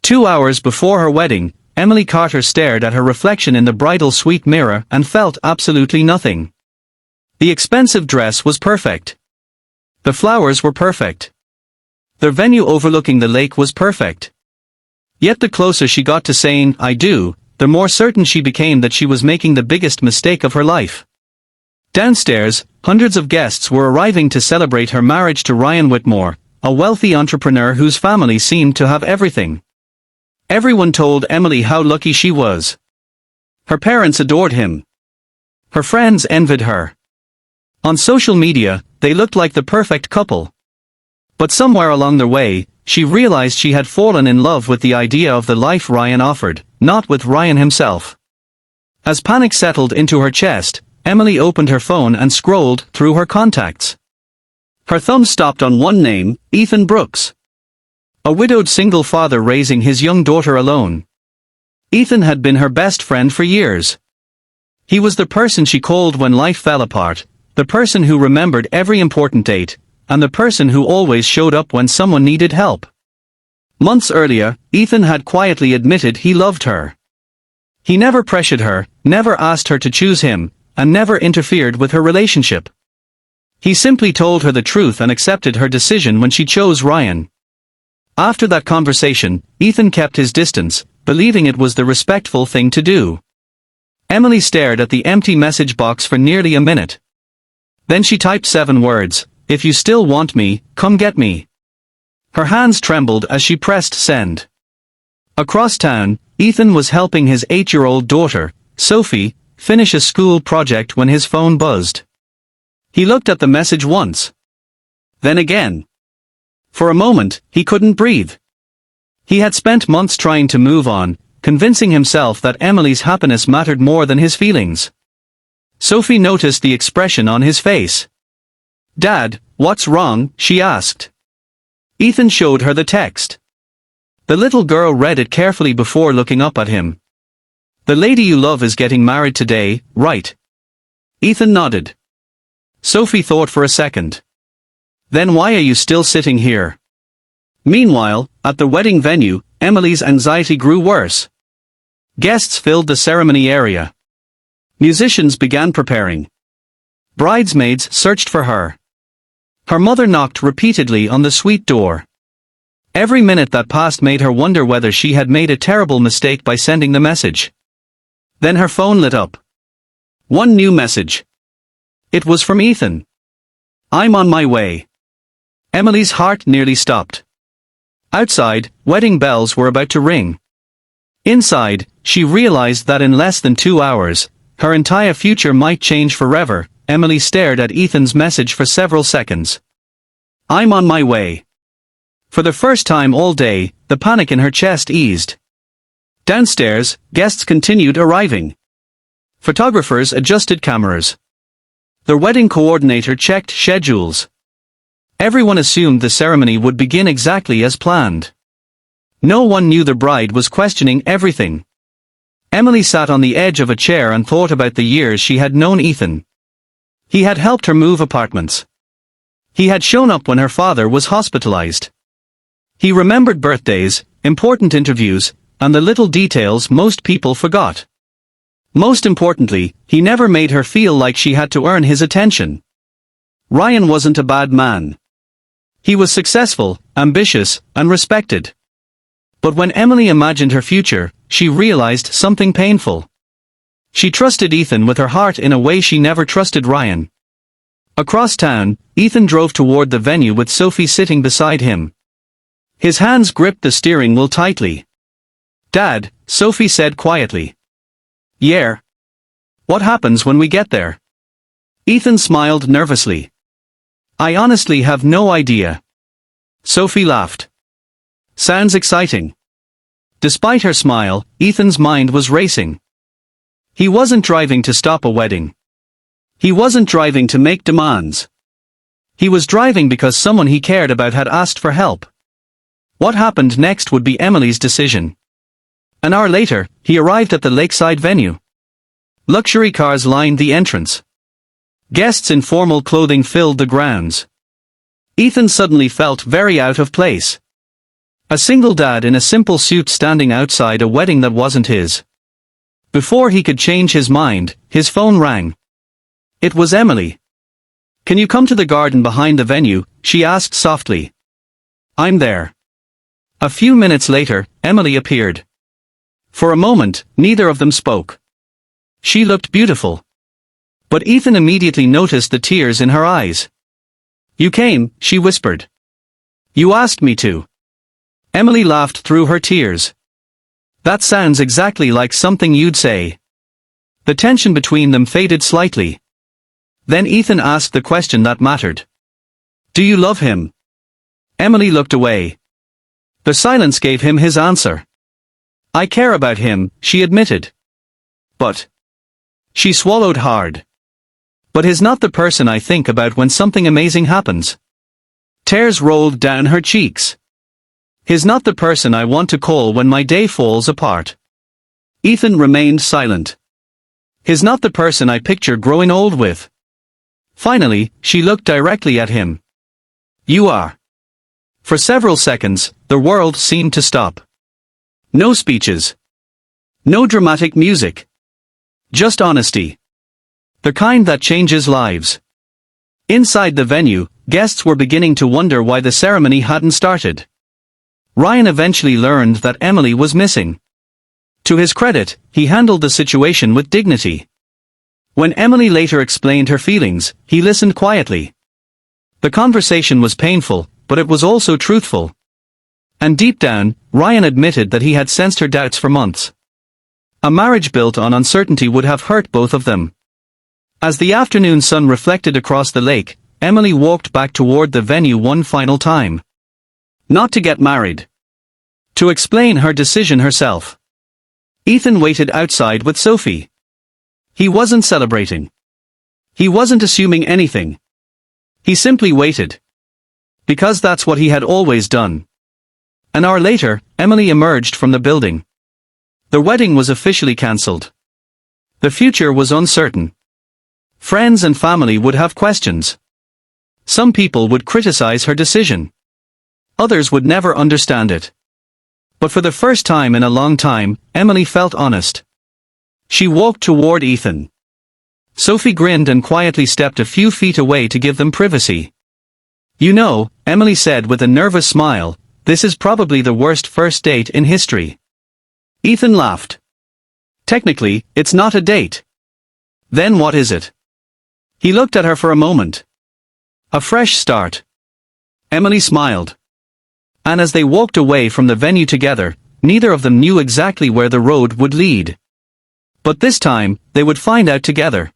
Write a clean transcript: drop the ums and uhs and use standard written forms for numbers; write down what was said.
2 hours before her wedding, Emily Carter stared at her reflection in the bridal suite mirror and felt absolutely nothing. The expensive dress was perfect. The flowers were perfect. Their venue overlooking the lake was perfect. Yet the closer she got to saying, "I do," the more certain she became that she was making the biggest mistake of her life. Downstairs, hundreds of guests were arriving to celebrate her marriage to Ryan Whitmore, a wealthy entrepreneur whose family seemed to have everything. Everyone told Emily how lucky she was. Her parents adored him. Her friends envied her. On social media, they looked like the perfect couple. But somewhere along the way, she realized she had fallen in love with the idea of the life Ryan offered, not with Ryan himself. As panic settled into her chest, Emily opened her phone and scrolled through her contacts. Her thumb stopped on one name, Ethan Brooks. A widowed single father raising his young daughter alone. Ethan had been her best friend for years. He was the person she called when life fell apart, the person who remembered every important date, and the person who always showed up when someone needed help. Months earlier, Ethan had quietly admitted he loved her. He never pressured her, never asked her to choose him, and never interfered with her relationship. He simply told her the truth and accepted her decision when she chose Ryan. After that conversation, Ethan kept his distance, believing it was the respectful thing to do. Emily stared at the empty message box for nearly a minute. Then she typed 7 words, "If you still want me, come get me." Her hands trembled as she pressed send. Across town, Ethan was helping his 8-year-old daughter, Sophie, finish a school project when his phone buzzed. He looked at the message once. Then again. For a moment, he couldn't breathe. He had spent months trying to move on, convincing himself that Emily's happiness mattered more than his feelings. Sophie noticed the expression on his face. "Dad, what's wrong?" she asked. Ethan showed her the text. The little girl read it carefully before looking up at him. "The lady you love is getting married today, right?" Ethan nodded. Sophie thought for a second. "Then why are you still sitting here?" Meanwhile, at the wedding venue, Emily's anxiety grew worse. Guests filled the ceremony area. Musicians began preparing. Bridesmaids searched for her. Her mother knocked repeatedly on the suite door. Every minute that passed made her wonder whether she had made a terrible mistake by sending the message. Then her phone lit up. One new message. It was from Ethan. "I'm on my way." Emily's heart nearly stopped. Outside, wedding bells were about to ring. Inside, she realized that in less than 2 hours, her entire future might change forever. Emily stared at Ethan's message for several seconds. "I'm on my way." For the first time all day, the panic in her chest eased. Downstairs, guests continued arriving. Photographers adjusted cameras. The wedding coordinator checked schedules. Everyone assumed the ceremony would begin exactly as planned. No one knew the bride was questioning everything. Emily sat on the edge of a chair and thought about the years she had known Ethan. He had helped her move apartments. He had shown up when her father was hospitalized. He remembered birthdays, important interviews, and the little details most people forgot. Most importantly, he never made her feel like she had to earn his attention. Ryan wasn't a bad man. He was successful, ambitious, and respected. But when Emily imagined her future, she realized something painful. She trusted Ethan with her heart in a way she never trusted Ryan. Across town, Ethan drove toward the venue with Sophie sitting beside him. His hands gripped the steering wheel tightly. "Dad," Sophie said quietly. "Yeah. What happens when we get there?" Ethan smiled nervously. "I honestly have no idea." Sophie laughed. "Sounds exciting." Despite her smile, Ethan's mind was racing. He wasn't driving to stop a wedding. He wasn't driving to make demands. He was driving because someone he cared about had asked for help. What happened next would be Emily's decision. An hour later, he arrived at the lakeside venue. Luxury cars lined the entrance. Guests in formal clothing filled the grounds. Ethan suddenly felt very out of place. A single dad in a simple suit standing outside a wedding that wasn't his. Before he could change his mind, his phone rang. It was Emily. "Can you come to the garden behind the venue?" she asked softly. "I'm there." A few minutes later, Emily appeared. For a moment, neither of them spoke. She looked beautiful. But Ethan immediately noticed the tears in her eyes. "You came," she whispered. "You asked me to." Emily laughed through her tears. "That sounds exactly like something you'd say." The tension between them faded slightly. Then Ethan asked the question that mattered. "Do you love him?" Emily looked away. The silence gave him his answer. "I care about him," she admitted. "But..." She swallowed hard. "But he's not the person I think about when something amazing happens." Tears rolled down her cheeks. "He's not the person I want to call when my day falls apart." Ethan remained silent. "He's not the person I picture growing old with." Finally, she looked directly at him. "You are." For several seconds, the world seemed to stop. No speeches. No dramatic music. Just honesty. The kind that changes lives. Inside the venue, guests were beginning to wonder why the ceremony hadn't started. Ryan eventually learned that Emily was missing. To his credit, he handled the situation with dignity. When Emily later explained her feelings, he listened quietly. The conversation was painful, but it was also truthful. And deep down, Ryan admitted that he had sensed her doubts for months. A marriage built on uncertainty would have hurt both of them. As the afternoon sun reflected across the lake, Emily walked back toward the venue one final time. Not to get married. To explain her decision herself. Ethan waited outside with Sophie. He wasn't celebrating. He wasn't assuming anything. He simply waited. Because that's what he had always done. An hour later, Emily emerged from the building. The wedding was officially cancelled. The future was uncertain. Friends and family would have questions. Some people would criticize her decision. Others would never understand it. But for the first time in a long time, Emily felt honest. She walked toward Ethan. Sophie grinned and quietly stepped a few feet away to give them privacy. "You know," Emily said with a nervous smile, "this is probably the worst first date in history." Ethan laughed. "Technically, it's not a date." "Then what is it?" He looked at her for a moment. "A fresh start." Emily smiled. And as they walked away from the venue together, neither of them knew exactly where the road would lead. But this time, they would find out together.